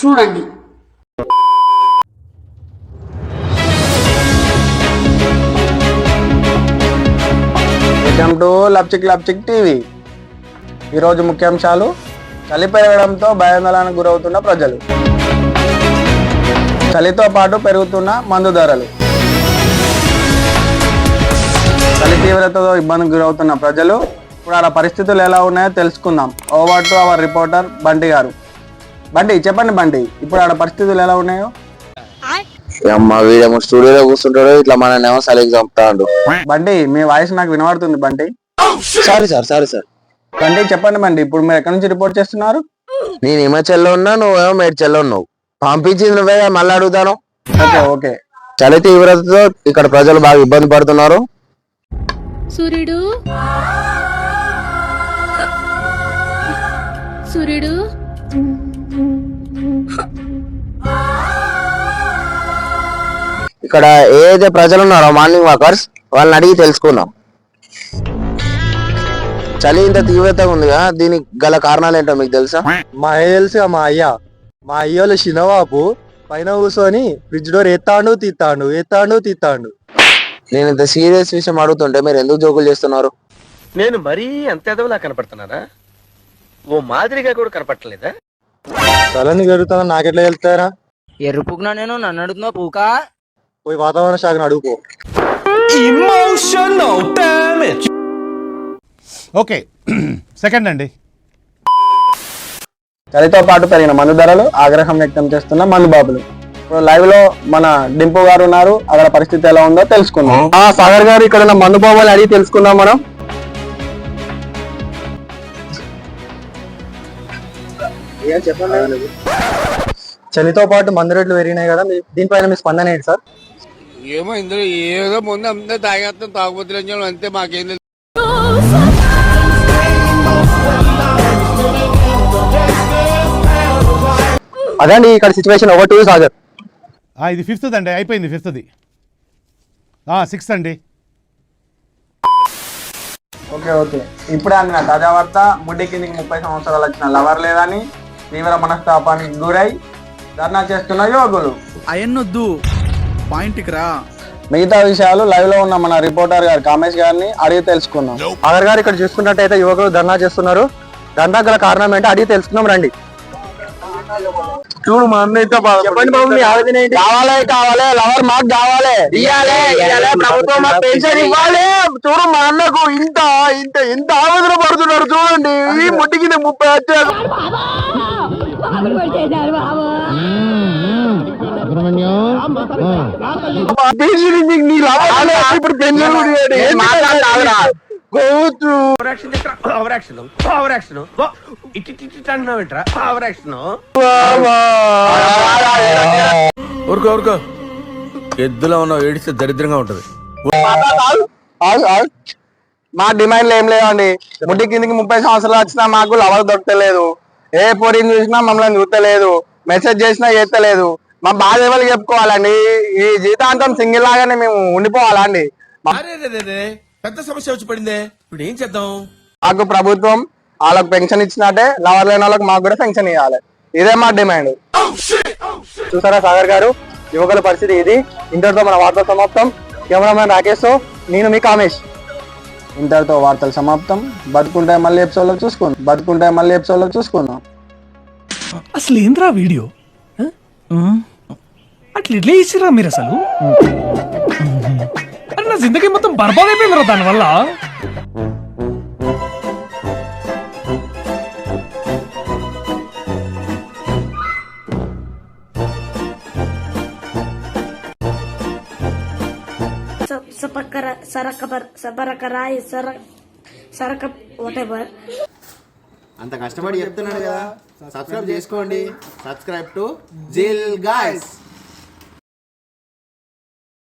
చూడండి. Welcome to లప్చిక్ TV. ఈరోజు ముఖ్యాంశాలు: చలి పెరగడంతో భయాందోళనకు గురవుతున్న ప్రజలు, చలితో పాటు పెరుగుతున్న మందు ధరలు, చలి తీవ్రతతో ఇబ్బందికి గురవుతున్న ప్రజలు, ఇప్పుడు ఆ పరిస్థితులు ఎలా ఉన్నాయో తెలుసుకుందాం. Over to our reporter Bunty గారు. బంటి, చెప్పండి బంటి, ఇప్పుడు ఆడ పరిస్థితులు ఎలా ఉన్నాయో. అమ్మ వీడేమో స్టూడియోలో కూర్చుంటాడు, ఇట్లా మననేమో సలికి చంపుతాడు. బంటి, మీ వాయిస్ నాకు వినబడుతుంది బంటి. Sorry sir. బంటి, చెప్పండి బంటి, ఇప్పుడు మీరు ఎక్కడి నుంచి రిపోర్ట్ చేస్తున్నారు? నేను హిమాచల్లో ఉన్నా, నువ్వేమో మేడ్చల్లో ఉన్నావు. పంపించింది నువ్వే, మళ్ళీ అడుగుతాను. ఓకే. చలి తీవ్రతతో ఇక్కడ ప్రజలు బాగా ఇబ్బంది పడుతున్నారు. సూర్యుడు ఇక్కడ ఏదైతే ప్రజలు ఉన్నారో మార్నింగ్ వాకర్స్, వాళ్ళని అడిగి తెలుసుకుందాం. చలి ఇంత తీవ్రతగా ఉందిగా, దీనికి గల కారణాలు ఏంటో మీకు తెలుసా? తెలుసుగా మా అయ్యోళ్ళు చిన్నబాబు పైన కూర్చొని ఫ్రిడ్జ్ డోర్ ఎత్తాండు తీత్తాండు. నేను ఇంత సీరియస్ విషయం అడుగుతుంటే మీరు ఎందుకు జోకులు చేస్తున్నారు? నేను మరీ అంత ఎదవలా కనపడుతున్నారా? ఓ మాదిరిగా కూడా కనపడలేదా? తలని జరుగుతున్నా నాకెట్లా వెళ్తారా? ఎరుపుకున్నా నేను నన్ను అడుగుతున్నా పూక. పోయి వాతావరణ శాఖను అడుగుకో. ఓకే, సెకండ్ అండి. చలితో పాటు పెరిగిన మందు ధరలు, ఆగ్రహం వ్యక్తం చేస్తున్న మందు బాబులు. ఇప్పుడు లైవ్ లో మన డింపు గారు ఉన్నారు, అక్కడ పరిస్థితి ఎలా ఉందో తెలుసుకుందాం. సాగర్ గారు, ఇక్కడ ఉన్న మందు బాబులు అడిగి తెలుసుకుందాం మనం. చలితో పాటు మందు రేట్లు పెరిగినాయి కదా, దీనిపైన మీ స్పందన ఏంటి సార్? ఏమో ఇందులో ఏదో ముందు అంతా తాగేస్తాం, తాగుబోతులు అంతే, మాకేం తెలుసు. అదండి ఇక్కడ సిచ్యువేషన్. Over to Sagar. ఇది ఫిఫ్త్ అండి, అయిపోయింది ఫిఫ్త్ది. సిక్స్త్ అండి. ఓకే. ఇప్పుడే అందిన తాజా వార్త: ముడ్డి కిందికి 30 సంవత్సరాలు వచ్చిన లవర్ లేదని తీవ్ర మనస్తాపానికి గురై ధర్నా చేస్తున్న యువకులు. అయన్నొద్దు, పాయింట్కి రా. మిగతా విషయాలు లైవ్ లో ఉన్న మన రిపోర్టర్ గారు కామేష్ గారిని అడిగి తెలుసుకుందాం. సాగర్ గారు, ఇక్కడ చూసుకున్నట్టయితే యువకులు ధర్నా చేస్తున్నారు. ధర్నా గల కారణం ఏంటో అడిగి తెలుసుకుందాం రండి. చూడు, మా అన్న అయితే చెప్పండి బాబు, మీ ఆవేదన ఏంటి? కావాలి లవర్ మాకు కావాలి, ప్రభుత్వం మాకు పెన్షన్ ఇవ్వాలి. చూడు, మా అన్నకు ఇంత ఆవేదన పడుతున్నాడు. చూడండి, ఈ ముట్టికి 30 వచ్చారు. ఇప్పుడు పెన్షన్ ఊరుకో, ఎద్దులో ఉన్న ఏడిస్తే దరిద్రంగా ఉంటది. మా డిమాండ్లు ఏం లేవండి. ముడ్డి కిందికి 30 సంవత్సరాలు వచ్చినా మాకు లవర్ దొరకలేదు. ఏ పోరిని చూసినా మమ్మల్ని చూస్తలేదు, మెసేజ్ చేసినా చేస్తలేదు. మా బాధ ఎవరికి చెప్పుకోవాలండి? ఈ జీతాంతం సింగిల్ లాగానే మేము ఉండిపోవాలా అండి? పెద్ద సమస్య వచ్చి పడిందే, ఇప్పుడు ఏం చేద్దాం? మాకు ప్రభుత్వం వాళ్ళకి పెన్షన్ ఇచ్చినట్టే లవర్ లేని వాళ్ళకి మాకు కూడా పెన్షన్ ఇవ్వాలి. ఇదే మా డిమాండ్. చూసారా సాగర్ గారు, యువకుల పరిస్థితి ఇది. ఇంతటితో మన వార్త సమాప్తం. కెమెరామెన్ రాకేష్, నేను మీ కామేష్. ఇంతటితో వార్తలు సమాప్తం. బతుకుంటే మళ్ళీ ఎపిసోడ్లో చూసుకుందాం. అసలు ఏంద్రా వీడియో? అట్లా ఇట్లా ఇచ్చిరా మీరు అసలు? అరే నా జిందగీ మొత్తం బర్బాద్ అయిపోయిందిరా దానివల్ల. అంత కష్టపడి చెప్తున్నాడు కదా, సబ్స్క్రైబ్ చేసుకోండి. సబ్స్క్రైబ్ టు జిల్ గైస్.